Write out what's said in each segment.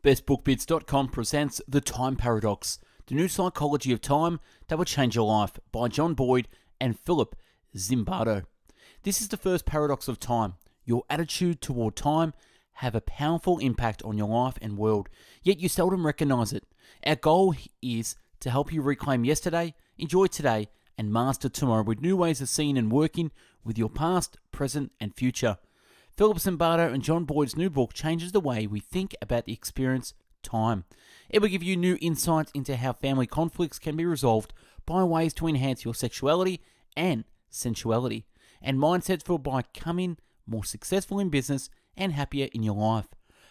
BestBookBits.com presents The Time Paradox, the new psychology of time that will change your life, by John Boyd and Philip Zimbardo. This is the first paradox of time. Your attitude toward time have a powerful impact on your life and world, yet you seldom recognize it. Our goal is to help you reclaim yesterday, enjoy today, and master tomorrow with new ways of seeing and working with your past, present, and future. Philip Zimbardo and John Boyd's new book changes the way we think about the experience time. It will give you new insights into how family conflicts can be resolved by ways to enhance your sexuality and sensuality, and mindsets for becoming more successful in business and happier in your life.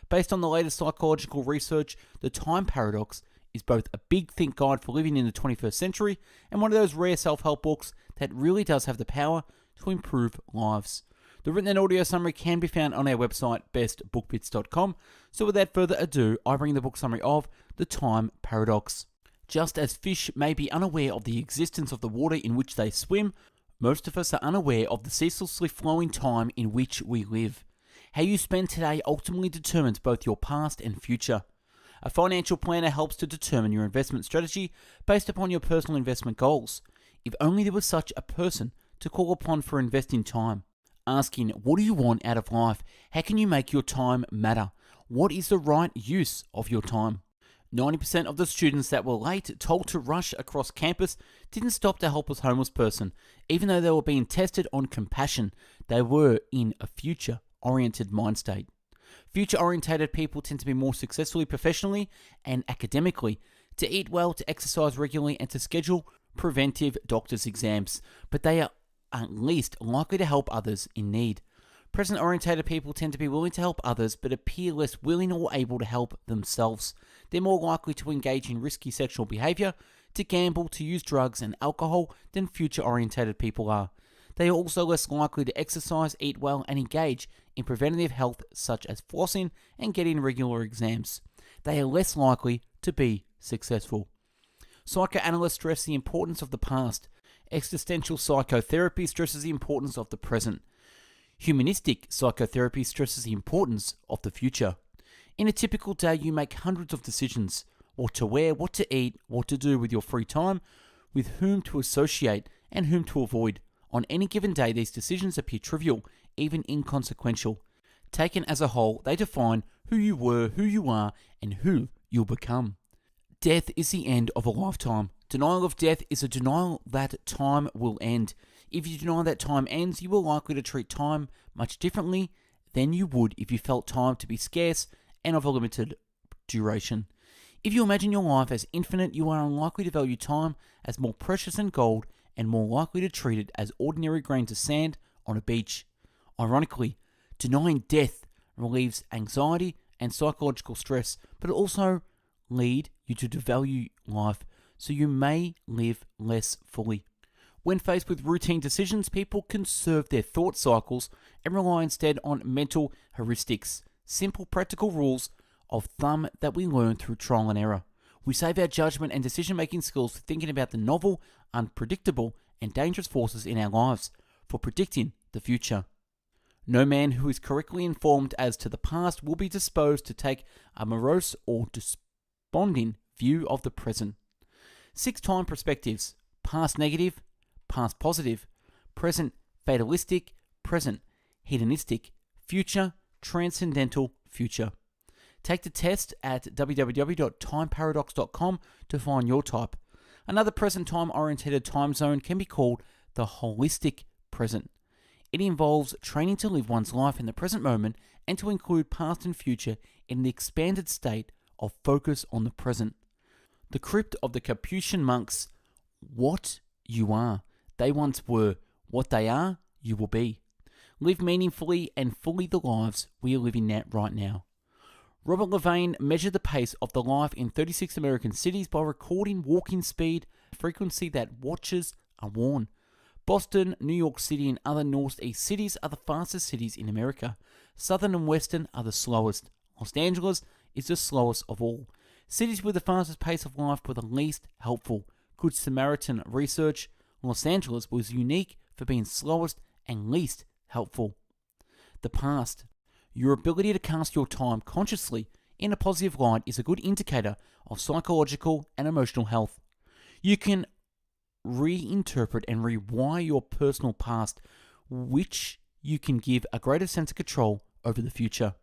Based on the latest psychological research, The Time Paradox is both a big think guide for living in the 21st century and one of those rare self-help books that really does have the power to improve lives. The written and audio summary can be found on our website, bestbookbits.com. So without further ado, I bring the book summary of The Time Paradox. Just as fish may be unaware of the existence of the water in which they swim, most of us are unaware of the ceaselessly flowing time in which we live. How you spend today ultimately determines both your past and future. A financial planner helps to determine your investment strategy based upon your personal investment goals. If only there was such a person to call upon for investing time. Asking, what do you want out of life? How can you make your time matter? What is the right use of your time? 90% of the students that were late, told to rush across campus, didn't stop to help a homeless person. Even though they were being tested on compassion, they were in a future-oriented mind state. Future-orientated people tend to be more successfully professionally and academically, to eat well, to exercise regularly, and to schedule preventive doctor's exams. But they are at least likely to help others in need. Present-orientated people tend to be willing to help others but appear less willing or able to help themselves. They're more likely to engage in risky sexual behavior, to gamble, to use drugs and alcohol than future-orientated people are. They are also less likely to exercise, eat well, and engage in preventative health such as flossing and getting regular exams. They are less likely to be successful. Psychoanalysts stress the importance of the past. Existential psychotherapy stresses the importance of the present. Humanistic psychotherapy stresses the importance of the future. In a typical day, you make hundreds of decisions: what to wear, what to eat, what to do with your free time, with whom to associate, and whom to avoid. On any given day, these decisions appear trivial, even inconsequential. Taken as a whole, they define who you were, who you are, and who you'll become. Death is the end of a lifetime. Denial of death is a denial that time will end. If you deny that time ends, you are likely to treat time much differently than you would if you felt time to be scarce and of a limited duration. If you imagine your life as infinite, you are unlikely to value time as more precious than gold and more likely to treat it as ordinary grains of sand on a beach. Ironically, denying death relieves anxiety and psychological stress, but it also lead you to devalue life, so you may live less fully. When faced with routine decisions, people conserve their thought cycles and rely instead on mental heuristics, simple practical rules of thumb that we learn through trial and error. We save our judgment and decision-making skills for thinking about the novel, unpredictable, and dangerous forces in our lives, for predicting the future. No man who is correctly informed as to the past will be disposed to take a morose or desponding view of the present. 6 time perspectives: past negative, past positive, present fatalistic, present hedonistic, future transcendental, future. Take the test at www.timeparadox.com to find your type. Another present time-oriented time zone can be called the holistic present. It involves training to live one's life in the present moment and to include past and future in the expanded state of focus on the present. The crypt of the Capuchin monks: what you are, they once were; what they are, you will be. Live meaningfully and fully the lives we are living right now. Robert Levain measured the pace of the life in 36 American cities by recording walking speed, frequency that watches are worn. Boston, New York City, and other northeast cities are the fastest cities in America. Southern and Western are the slowest. Los Angeles is the slowest of all. Cities with the fastest pace of life were the least helpful. Good Samaritan research: Los Angeles was unique for being slowest and least helpful. The past. Your ability to cast your time consciously in a positive light is a good indicator of psychological and emotional health. You can reinterpret and rewire your personal past, which you can give a greater sense of control over the future.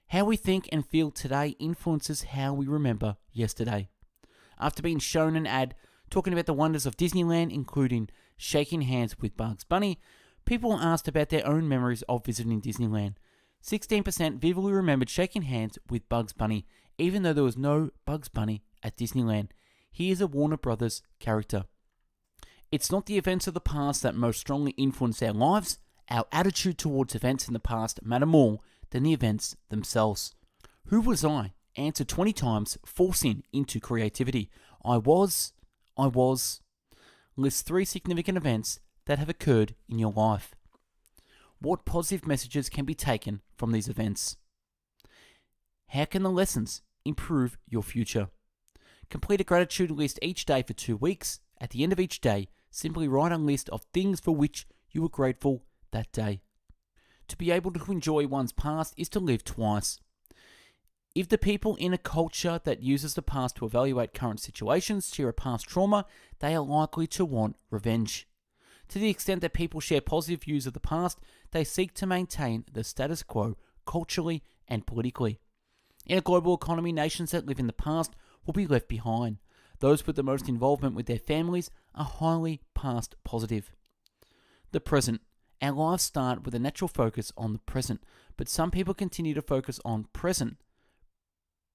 How we think and feel today influences how we remember yesterday. After being shown an ad talking about the wonders of Disneyland, including shaking hands with Bugs Bunny, people were asked about their own memories of visiting Disneyland. 16% vividly remembered shaking hands with Bugs Bunny, even though there was no Bugs Bunny at Disneyland. He is a Warner Brothers character. It's not the events of the past that most strongly influence our lives. Our attitude towards events in the past matter more than the events themselves. Who was I? Answer 20 times, forcing into creativity. I was. List 3 significant events that have occurred in your life. What positive messages can be taken from these events? How can the lessons improve your future? Complete a gratitude list each day for 2 weeks. At the end of each day, simply write a list of things for which you were grateful that day. To be able to enjoy one's past is to live twice. If the people in a culture that uses the past to evaluate current situations share a past trauma, they are likely to want revenge. To the extent that people share positive views of the past, they seek to maintain the status quo culturally and politically. In a global economy, nations that live in the past will be left behind. Those with the most involvement with their families are highly past positive. The present. Our lives start with a natural focus on the present, but some people continue to focus on present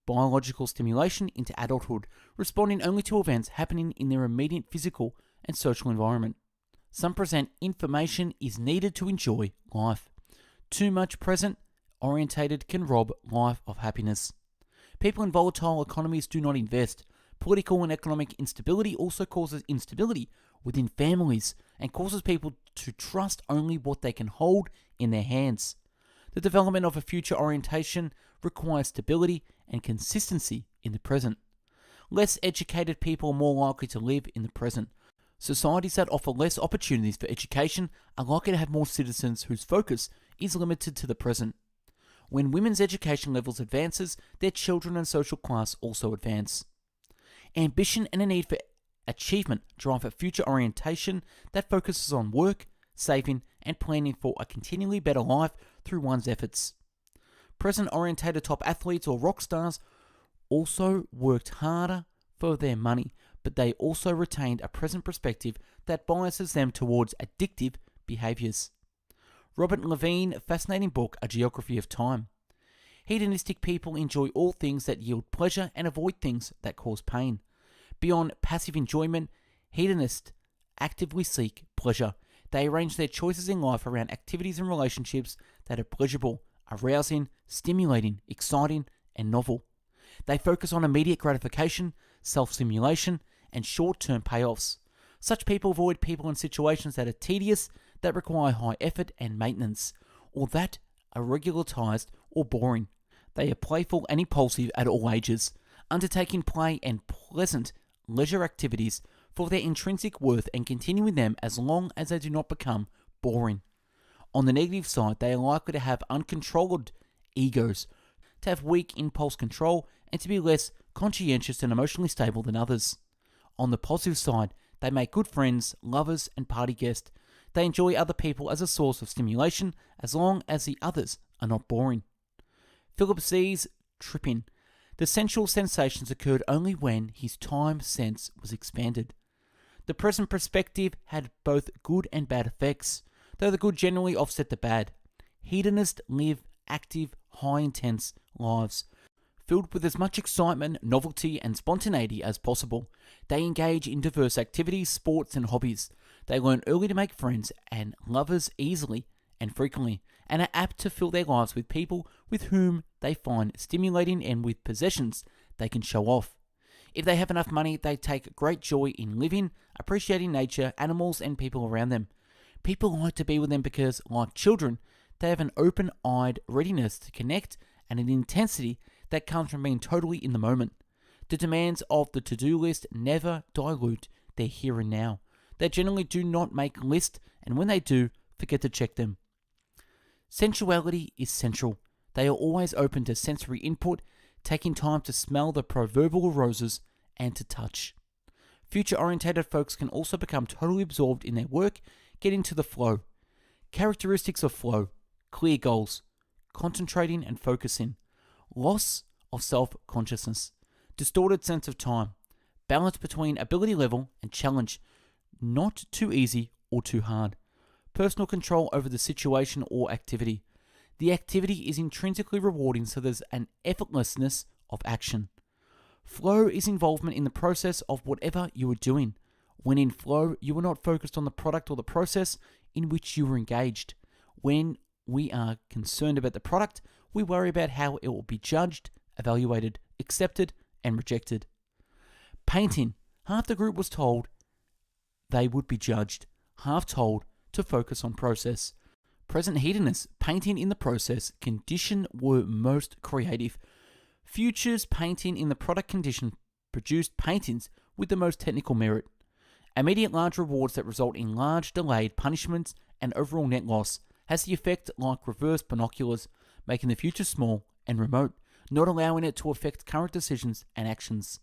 biological stimulation into adulthood, responding only to events happening in their immediate physical and social environment. Some present information is needed to enjoy life. Too much present-orientated can rob life of happiness. People in volatile economies do not invest. Political and economic instability also causes instability within families and causes people to trust only what they can hold in their hands. The development of a future orientation requires stability and consistency in the present. Less educated people are more likely to live in the present. Societies that offer less opportunities for education are likely to have more citizens whose focus is limited to the present. When women's education levels advances, their children and social class also advance. Ambition and a need for achievement drive a future orientation that focuses on work, saving, and planning for a continually better life through one's efforts. Present-orientated top athletes or rock stars also worked harder for their money, but they also retained a present perspective that biases them towards addictive behaviors. Robert Levine, fascinating book, A Geography of Time. Hedonistic people enjoy all things that yield pleasure and avoid things that cause pain. Beyond passive enjoyment, hedonists actively seek pleasure. They arrange their choices in life around activities and relationships that are pleasurable, arousing, stimulating, exciting, and novel. They focus on immediate gratification, self-stimulation, and short-term payoffs. Such people avoid people and situations that are tedious, that require high effort and maintenance, or that are regularized or boring. They are playful and impulsive at all ages, undertaking play and pleasant leisure activities for their intrinsic worth and continuing them as long as they do not become boring. On the negative side, they are likely to have uncontrolled egos, to have weak impulse control, and to be less conscientious and emotionally stable than others. On the positive side, they make good friends, lovers, and party guests. They enjoy other people as a source of stimulation as long as the others are not boring. Philip C's tripping. The sensual sensations occurred only when his time sense was expanded. The present perspective had both good and bad effects, though the good generally offset the bad. Hedonists live active, high-intense lives, filled with as much excitement, novelty, and spontaneity as possible. They engage in diverse activities, sports, and hobbies. They learn early to make friends and lovers easily and frequently, and are apt to fill their lives with people with whom they find stimulating and with possessions they can show off. If they have enough money, they take great joy in living, appreciating nature, animals, and people around them. People like to be with them because, like children, they have an open-eyed readiness to connect and an intensity that comes from being totally in the moment. The demands of the to-do list never dilute their here and now. They generally do not make lists, and when they do, forget to check them. Sensuality is central. They are always open to sensory input. taking time to smell the proverbial roses and to touch. Future-orientated folks can also become totally absorbed in their work, get into the flow. Characteristics of flow: clear goals, concentrating and focusing, loss of self-consciousness, distorted sense of time, balance between ability level and challenge, not too easy or too hard, personal control over the situation or activity. The activity is intrinsically rewarding, so there's an effortlessness of action. Flow is involvement in the process of whatever you are doing. When in flow, you are not focused on the product or the process in which you are engaged. When we are concerned about the product, we worry about how it will be judged, evaluated, accepted, and rejected. Painting: half the group was told they would be judged, half told to focus on process. Present hedonists: painting in the process condition were most creative. Futures: painting in the product condition produced paintings with the most technical merit. Immediate large rewards that result in large delayed punishments and overall net loss has the effect like reverse binoculars, making the future small and remote, not allowing it to affect current decisions and actions.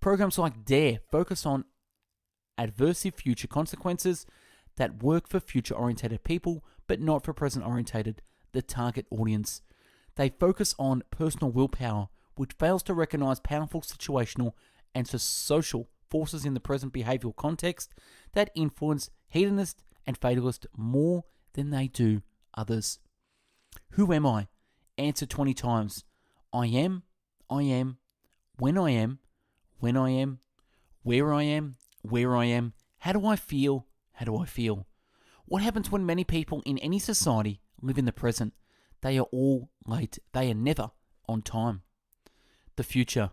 Programs like DARE focus on adversive future consequences that work for future-orientated people, but not for present-orientated, the target audience. They focus on personal willpower, which fails to recognize powerful situational and social forces in the present behavioral context that influence hedonist and fatalist more than they do others. Who am I? Answer 20 times. I am, when I am, when I am, where I am, where I am, how do I feel, how do I feel. What happens when many people in any society live in the present? They are all late. They are never on time. The future.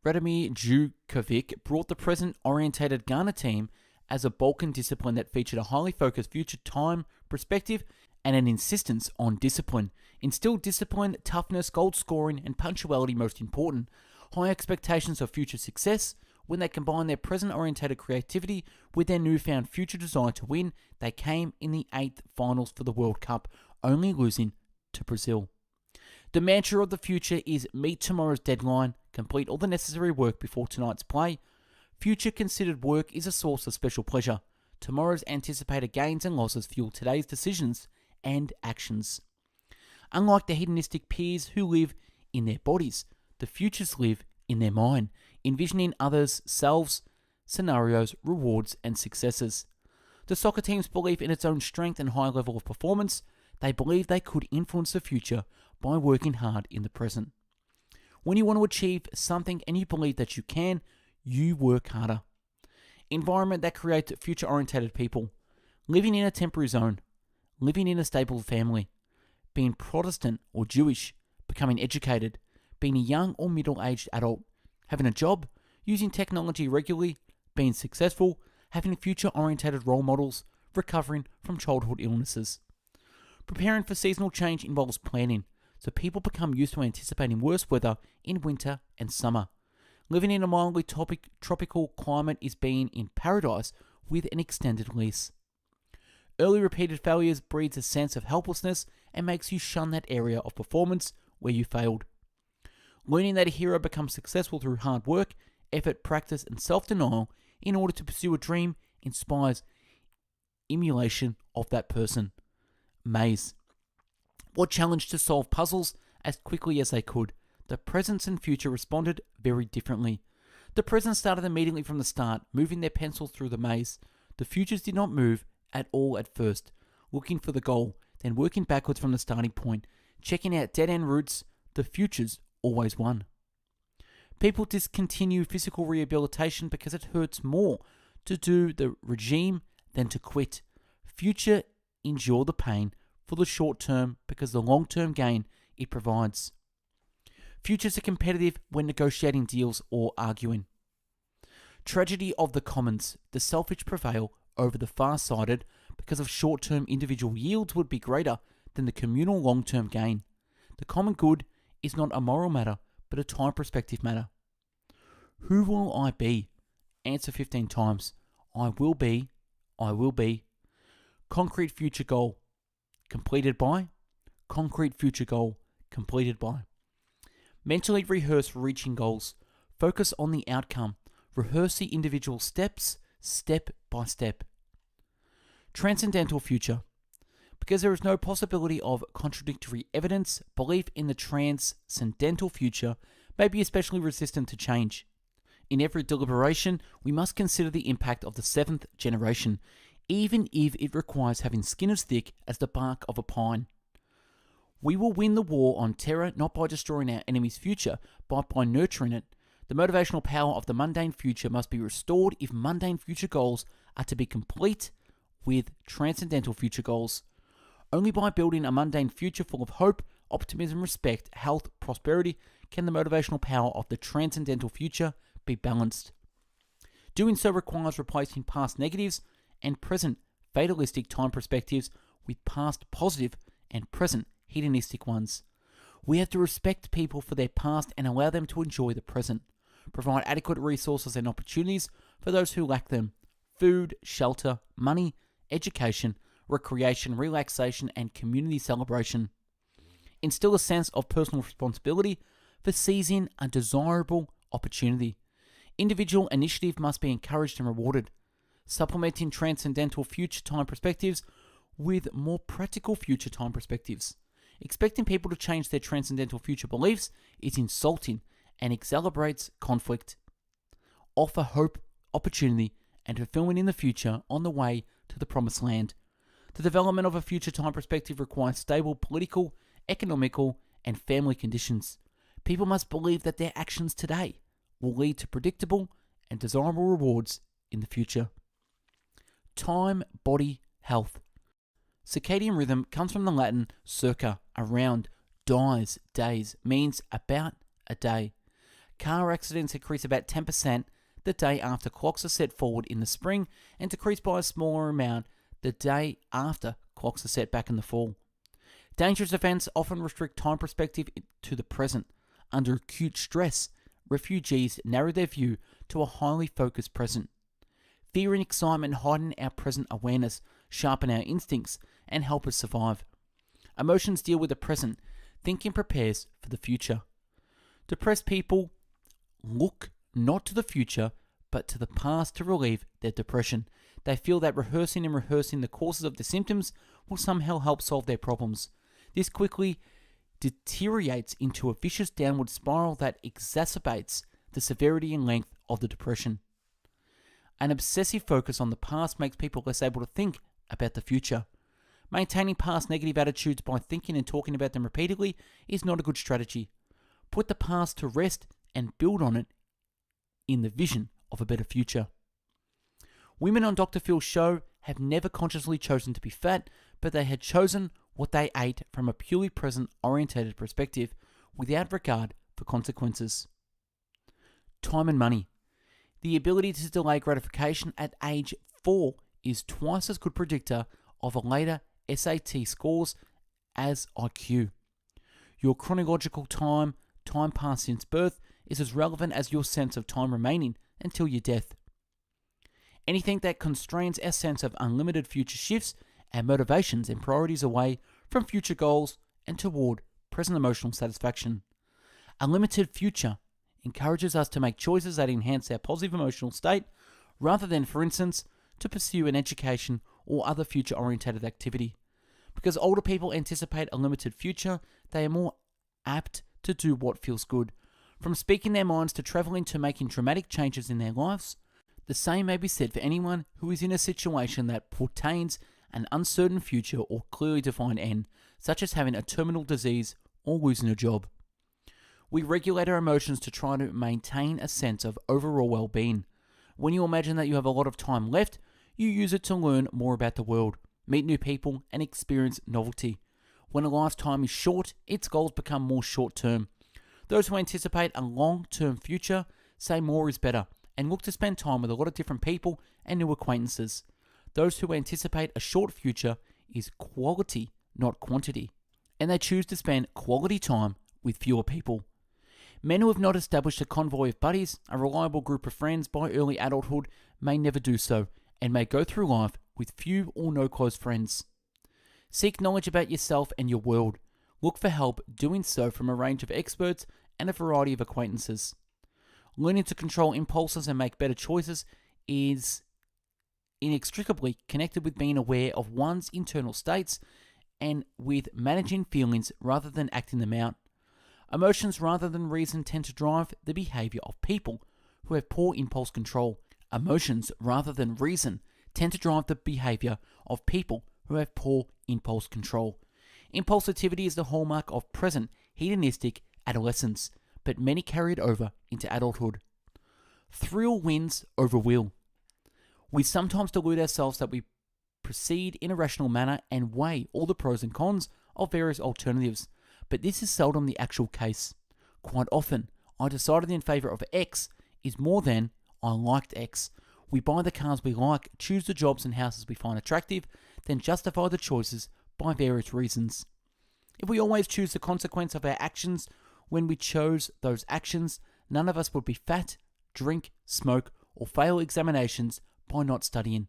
Radomir Djurkovic brought the present-orientated Ghana team as a Balkan discipline that featured a highly focused future time perspective and an insistence on discipline. Instilled discipline, toughness, goal scoring, and punctuality most important. High expectations of future success. When they combined their present-orientated creativity with their newfound future desire to win, they came in the 8th finals for the World Cup, only losing to Brazil. The mantra of the future is meet tomorrow's deadline, complete all the necessary work before tonight's play. Future considered work is a source of special pleasure. Tomorrow's anticipated gains and losses fuel today's decisions and actions. Unlike the hedonistic peers who live in their bodies, the futures live in their mind, envisioning others, selves, scenarios, rewards, and successes. The soccer team's belief in its own strength and high level of performance, they believe they could influence the future by working hard in the present. When you want to achieve something and you believe that you can, you work harder. Environment that creates future-orientated people. Living in a temporary zone. Living in a stable family. Being Protestant or Jewish. Becoming educated. Being a young or middle-aged adult. Having a job. Using technology regularly. Being successful. Having future-orientated role models. Recovering from childhood illnesses. Preparing for seasonal change involves planning, so people become used to anticipating worse weather in winter and summer. Living in a mildly tropical climate is being in paradise with an extended lease. Early repeated failures breeds a sense of helplessness and makes you shun that area of performance where you failed. Learning that a hero becomes successful through hard work, effort, practice, and self-denial in order to pursue a dream inspires emulation of that person. Maze. What challenge to solve puzzles as quickly as they could. The present and future responded very differently. The present started immediately from the start, moving their pencils through the maze. The futures did not move at all at first, looking for the goal, then working backwards from the starting point, checking out dead-end routes. The futures always won. People discontinue physical rehabilitation because it hurts more to do the regime than to quit. Future endure the pain for the short term because the long-term gain it provides. Futures are competitive when negotiating deals or arguing. Tragedy of the commons. The selfish prevail over the far-sighted because of short-term individual yields would be greater than the communal long-term gain. The common good is not a moral matter, but a time perspective matter. Who will I be? Answer 15 times. I will be. I will be. Concrete future goal. Completed by. Concrete future goal. Completed by. Mentally rehearse reaching goals. Focus on the outcome. Rehearse the individual steps, step by step. Transcendental future. Because there is no possibility of contradictory evidence, belief in the transcendental future may be especially resistant to change. In every deliberation, we must consider the impact of the seventh generation, even if it requires having skin as thick as the bark of a pine. We will win the war on terror not by destroying our enemy's future, but by nurturing it. The motivational power of the mundane future must be restored if mundane future goals are to be complete with transcendental future goals. Only by building a mundane future full of hope, optimism, respect, health, prosperity can the motivational power of the transcendental future be balanced. Doing so requires replacing past negatives and present fatalistic time perspectives with past positive and present hedonistic ones. We have to respect people for their past and allow them to enjoy the present. Provide adequate resources and opportunities for those who lack them. Food, shelter, money, education, recreation, relaxation, and community celebration. Instill a sense of personal responsibility for seizing a desirable opportunity. Individual initiative must be encouraged and rewarded. Supplementing transcendental future time perspectives with more practical future time perspectives. Expecting people to change their transcendental future beliefs is insulting and exacerbates conflict. Offer hope, opportunity, and fulfillment in the future on the way to the promised land. The development of a future time perspective requires stable political, economical, and family conditions. People must believe that their actions today will lead to predictable and desirable rewards in the future. Time, body, health. Circadian rhythm comes from the Latin circa, around, dies, days, means about a day. Car accidents increase about 10% the day after clocks are set forward in the spring and decrease by a smaller amount the day after clocks are set back in the fall. Dangerous events often restrict time perspective to the present. Under acute stress, refugees narrow their view to a highly focused present. Fear and excitement heighten our present awareness, sharpen our instincts, and help us survive. Emotions deal with the present. Thinking prepares for the future. Depressed people look not to the future, but to the past to relieve their depression. They feel that rehearsing the causes of the symptoms will somehow help solve their problems. This quickly deteriorates into a vicious downward spiral that exacerbates the severity and length of the depression. An obsessive focus on the past makes people less able to think about the future. Maintaining past negative attitudes by thinking and talking about them repeatedly is not a good strategy. Put the past to rest and build on it in the vision of a better future. Women on Dr. Phil's show have never consciously chosen to be fat, but they had chosen what they ate from a purely present-orientated perspective without regard for consequences. Time and money. The ability to delay gratification at age 4 is twice as good predictor of a later SAT scores as IQ. Your chronological time passed since birth, is as relevant as your sense of time remaining until your death. Anything that constrains our sense of unlimited future shifts our motivations and priorities away from future goals and toward present emotional satisfaction. A limited future encourages us to make choices that enhance our positive emotional state rather than, for instance, to pursue an education or other future-oriented activity. Because older people anticipate a limited future, they are more apt to do what feels good. From speaking their minds to traveling to making dramatic changes in their lives, the same may be said for anyone who is in a situation that portends an uncertain future or clearly defined end, such as having a terminal disease or losing a job. We regulate our emotions to try to maintain a sense of overall well-being. When you imagine that you have a lot of time left, you use it to learn more about the world, meet new people, and experience novelty. When a lifetime is short, its goals become more short-term. Those who anticipate a long-term future say more is better and look to spend time with a lot of different people and new acquaintances. Those who anticipate a short future is quality, not quantity, and they choose to spend quality time with fewer people. Men who have not established a convoy of buddies, a reliable group of friends by early adulthood, may never do so and may go through life with few or no close friends. Seek knowledge about yourself and your world. Look for help doing so from a range of experts and a variety of acquaintances. Learning to control impulses and make better choices is inextricably connected with being aware of one's internal states and with managing feelings rather than acting them out. Emotions rather than reason tend to drive the behavior of people who have poor impulse control. Emotions rather than reason tend to drive the behavior of people who have poor impulse control. Impulsivity is the hallmark of present hedonistic adolescence, but many carry it over into adulthood. Thrill wins over will. We sometimes delude ourselves that we proceed in a rational manner and weigh all the pros and cons of various alternatives, but this is seldom the actual case. Quite often, I decided in favor of X is more than I liked X. We buy the cars we like, choose the jobs and houses we find attractive, then justify the choices by various reasons. If we always choose the consequence of our actions when we chose those actions, none of us would be fat, drink, smoke, or fail examinations by not studying.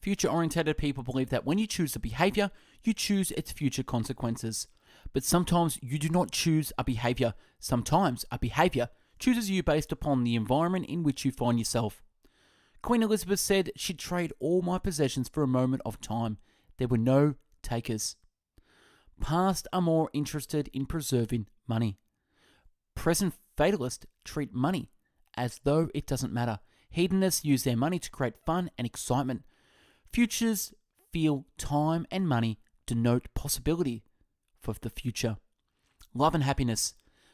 Future-oriented people believe that when you choose a behavior, you choose its future consequences. But sometimes you do not choose a behavior. Sometimes a behavior chooses you based upon the environment in which you find yourself. Queen Elizabeth said she'd trade all my possessions for a moment of time. There were no takers. Past are more interested in preserving money. Present fatalists treat money as though it doesn't matter. Hedonists use their money to create fun and excitement. Futures feel time and money denote possibility for the future. Love and happiness.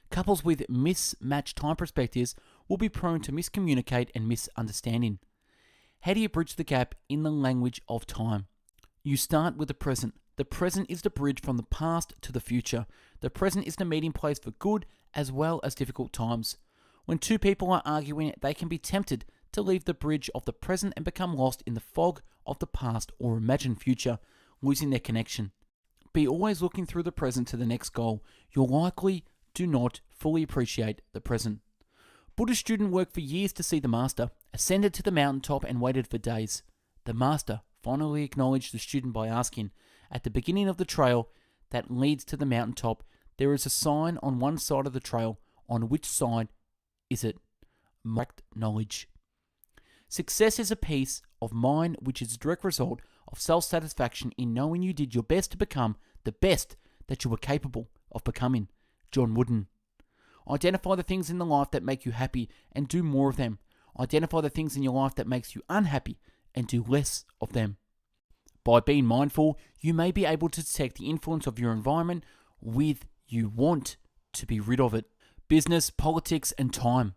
Couples with mismatched time perspectives will be prone to miscommunicate and misunderstanding. How do you bridge the gap in the language of time? You start with the present. The present is the bridge from the past to the future. The present is the meeting place for good as well as difficult times. When two people are arguing, they can be tempted to leave the bridge of the present and become lost in the fog of the past or imagined future, losing their connection. Be always looking through the present to the next goal. You'll likely do not fully appreciate the present. Buddhist student worked for years to see the master, ascended to the mountaintop and waited for days. The master finally acknowledged the student by asking, at the beginning of the trail that leads to the mountaintop, there is a sign on one side of the trail. On which side is it? Marked knowledge. Success is a peace of mind which is a direct result of self-satisfaction in knowing you did your best to become the best that you were capable of becoming. John Wooden. Identify the things in the life that make you happy and do more of them. Identify the things in your life that makes you unhappy and do less of them. By being mindful, you may be able to detect the influence of your environment with you want to be rid of it. Business, politics, and time.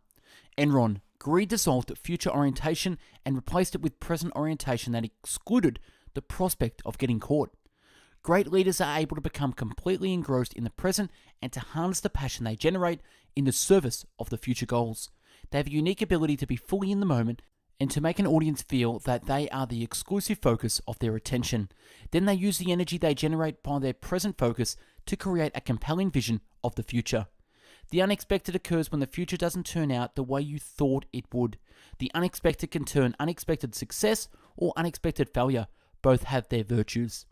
Enron. Greed dissolved future orientation and replaced it with present orientation that excluded the prospect of getting caught. Great leaders are able to become completely engrossed in the present and to harness the passion they generate in the service of the future goals. They have a unique ability to be fully in the moment and to make an audience feel that they are the exclusive focus of their attention. Then they use the energy they generate by their present focus to create a compelling vision of the future. The unexpected occurs when the future doesn't turn out the way you thought it would. The unexpected can turn unexpected success or unexpected failure. Both have their virtues.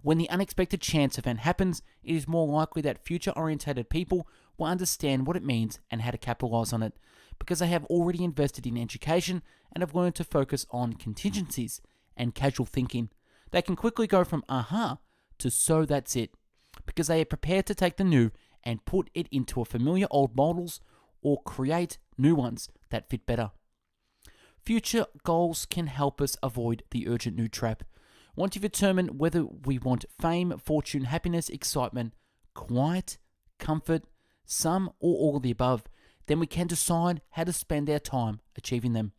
When the unexpected chance event happens, it is more likely that future-orientated people will understand what it means and how to capitalize on it, because they have already invested in education and have learned to focus on contingencies and casual thinking. They can quickly go from aha to so that's it, because they are prepared to take the new and put it into a familiar old models or create new ones that fit better. Future goals can help us avoid the urgent new trap. Once you've determined whether we want fame, fortune, happiness, excitement, quiet, comfort, some or all of the above, then we can decide how to spend our time achieving them.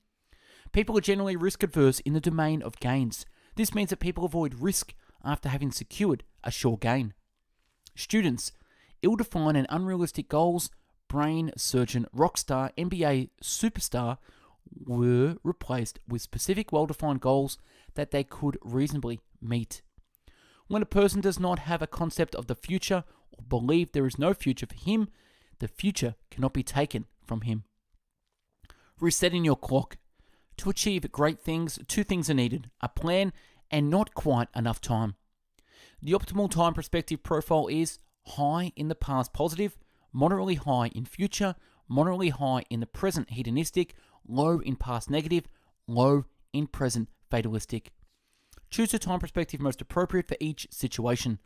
People are generally risk adverse in the domain of gains. This means that people avoid risk after having secured a sure gain. Students, ill-defined and unrealistic goals, brain surgeon, rock star, NBA superstar, were replaced with specific well-defined goals that they could reasonably meet. When a person does not have a concept of the future or believe there is no future for him, the future cannot be taken from him. Resetting your clock. To achieve great things, two things are needed: a plan and not quite enough time. The optimal time perspective profile is high in the past positive, moderately high in future, moderately high in the present hedonistic, low in past negative, low in present fatalistic. Choose the time perspective most appropriate for each situation.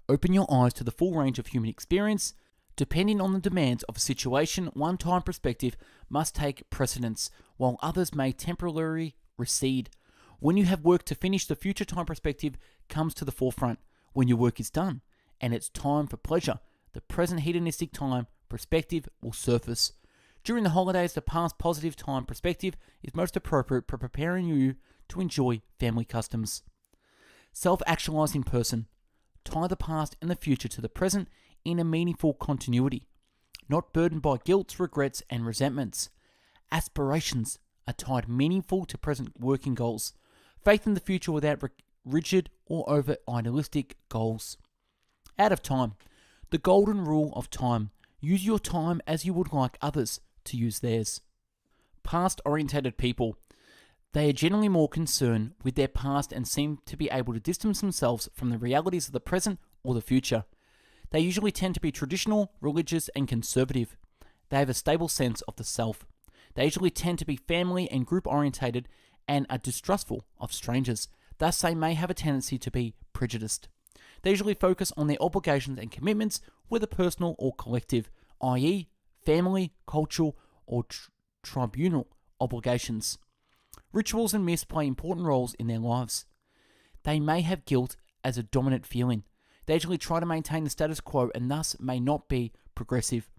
Open your eyes to the full range of human experience. Depending on the demands of a situation, one time perspective must take precedence, while others may temporarily recede. When you have work to finish, the future time perspective comes to the forefront. When your work is done, and it's time for pleasure, the present hedonistic time perspective will surface. During the holidays, the past positive time perspective is most appropriate for preparing you to enjoy family customs. Self-actualizing person. Tie the past and the future to the present in a meaningful continuity, not burdened by guilt, regrets, and resentments. Aspirations are tied meaningful to present working goals. Faith in the future without rigid or over idealistic goals. Out of time. The golden rule of time. Use your time as you would like others to use theirs. Past-orientated people. They are generally more concerned with their past and seem to be able to distance themselves from the realities of the present or the future. They usually tend to be traditional, religious, and conservative. They have a stable sense of the self. They usually tend to be family and group-orientated and are distrustful of strangers. Thus, they may have a tendency to be prejudiced. They usually focus on their obligations and commitments, whether personal or collective, i.e., family, cultural, or tribunal obligations. Rituals and myths play important roles in their lives. They may have guilt as a dominant feeling. They usually try to maintain the status quo and thus may not be progressive.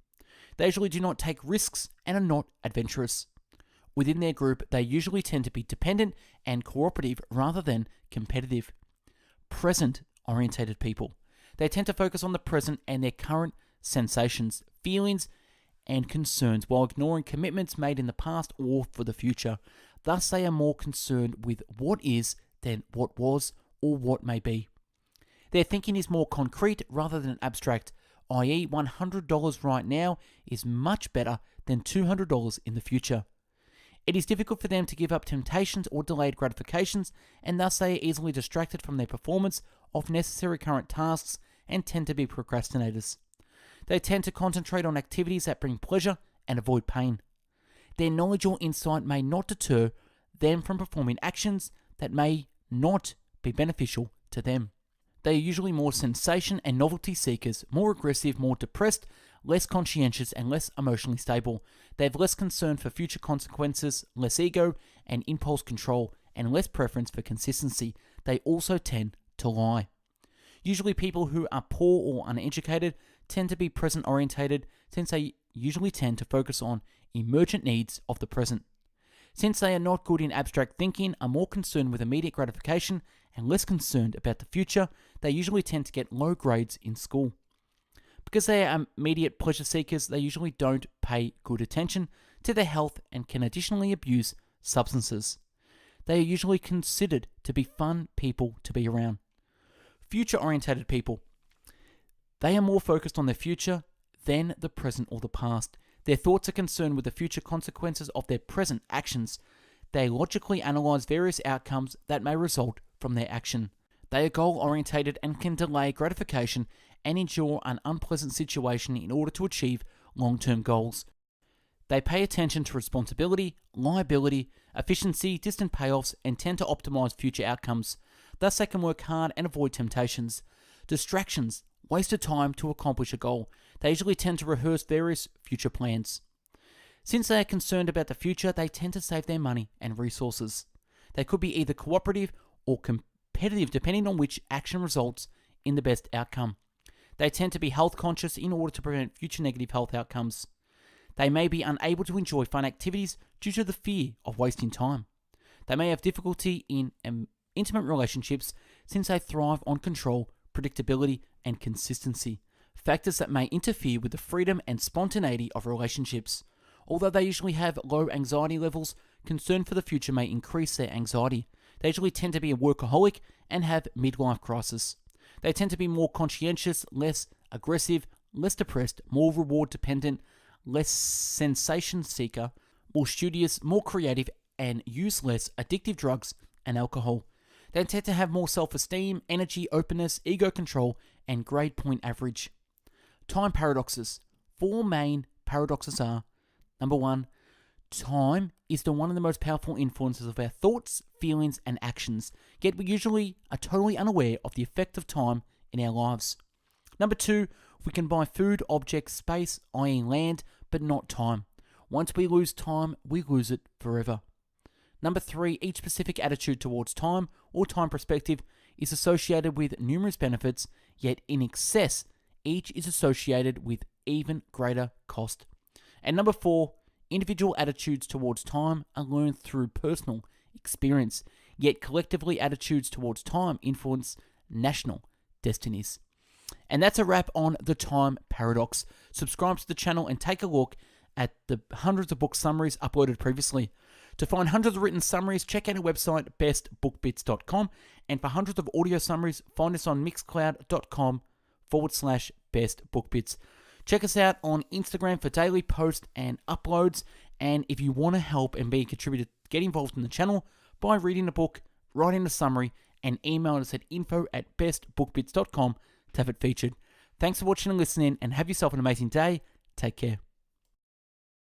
They usually do not take risks and are not adventurous. Within their group, they usually tend to be dependent and cooperative rather than competitive. Present-orientated people. They tend to focus on the present and their current sensations, feelings, and concerns while ignoring commitments made in the past or for the future. Thus, they are more concerned with what is than what was or what may be. Their thinking is more concrete rather than abstract, i.e. $100 right now is much better than $200 in the future. It is difficult for them to give up temptations or delayed gratifications, and thus they are easily distracted from their performance of necessary current tasks and tend to be procrastinators. They tend to concentrate on activities that bring pleasure and avoid pain. Their knowledge or insight may not deter them from performing actions that may not be beneficial to them. They are usually more sensation and novelty seekers, more aggressive, more depressed, less conscientious, and less emotionally stable. They have less concern for future consequences, less ego and impulse control, and less preference for consistency. They also tend to lie. Usually people who are poor or uneducated tend to be present-orientated, since they usually tend to focus on emergent needs of the present. Since they are not good in abstract thinking, are more concerned with immediate gratification, and less concerned about the future, they usually tend to get low grades in school. Because they are immediate pleasure seekers, they usually don't pay good attention to their health and can additionally abuse substances. They are usually considered to be fun people to be around. Future-orientated people. They are more focused on their future than the present or the past. Their thoughts are concerned with the future consequences of their present actions. They logically analyze various outcomes that may result from their action. They are goal-orientated and can delay gratification and endure an unpleasant situation in order to achieve long-term goals. They pay attention to responsibility, liability, efficiency, distant payoffs, and tend to optimize future outcomes. Thus, they can work hard and avoid temptations. Distractions, wasted time to accomplish a goal. They usually tend to rehearse various future plans. Since they are concerned about the future, they tend to save their money and resources. They could be either cooperative or competitive depending on which action results in the best outcome. They tend to be health conscious in order to prevent future negative health outcomes. They may be unable to enjoy fun activities due to the fear of wasting time. They may have difficulty in intimate relationships since they thrive on control, predictability, and consistency, factors that may interfere with the freedom and spontaneity of relationships. Although they usually have low anxiety levels, concern for the future may increase their anxiety. They usually tend to be a workaholic and have midlife crisis. They tend to be more conscientious, less aggressive, less depressed, more reward dependent, less sensation seeker, more studious, more creative, and use less addictive drugs and alcohol. They tend to have more self-esteem, energy, openness, ego control, and grade point average. Time paradoxes. four main paradoxes are: number one, time is one of the most powerful influences of our thoughts, feelings, and actions, yet we usually are totally unaware of the effect of time in our lives. Number two, we can buy food, objects, space, i.e. land, but not time. Once we lose time, we lose it forever. Number three, each specific attitude towards time or time perspective is associated with numerous benefits, yet in excess, each is associated with even greater cost. And number four, individual attitudes towards time are learned through personal experience, yet collectively attitudes towards time influence national destinies. And that's a wrap on the time paradox. Subscribe to the channel and take a look at the hundreds of book summaries uploaded previously. To find hundreds of written summaries, check out our website, bestbookbits.com. And for hundreds of audio summaries, find us on mixcloud.com/bestbookbits. Check us out on Instagram for daily posts and uploads. And if you want to help and be a contributor, get involved in the channel by reading the book, writing a summary, and email us at info@bestbookbits.com to have it featured. Thanks for watching and listening, and have yourself an amazing day. Take care.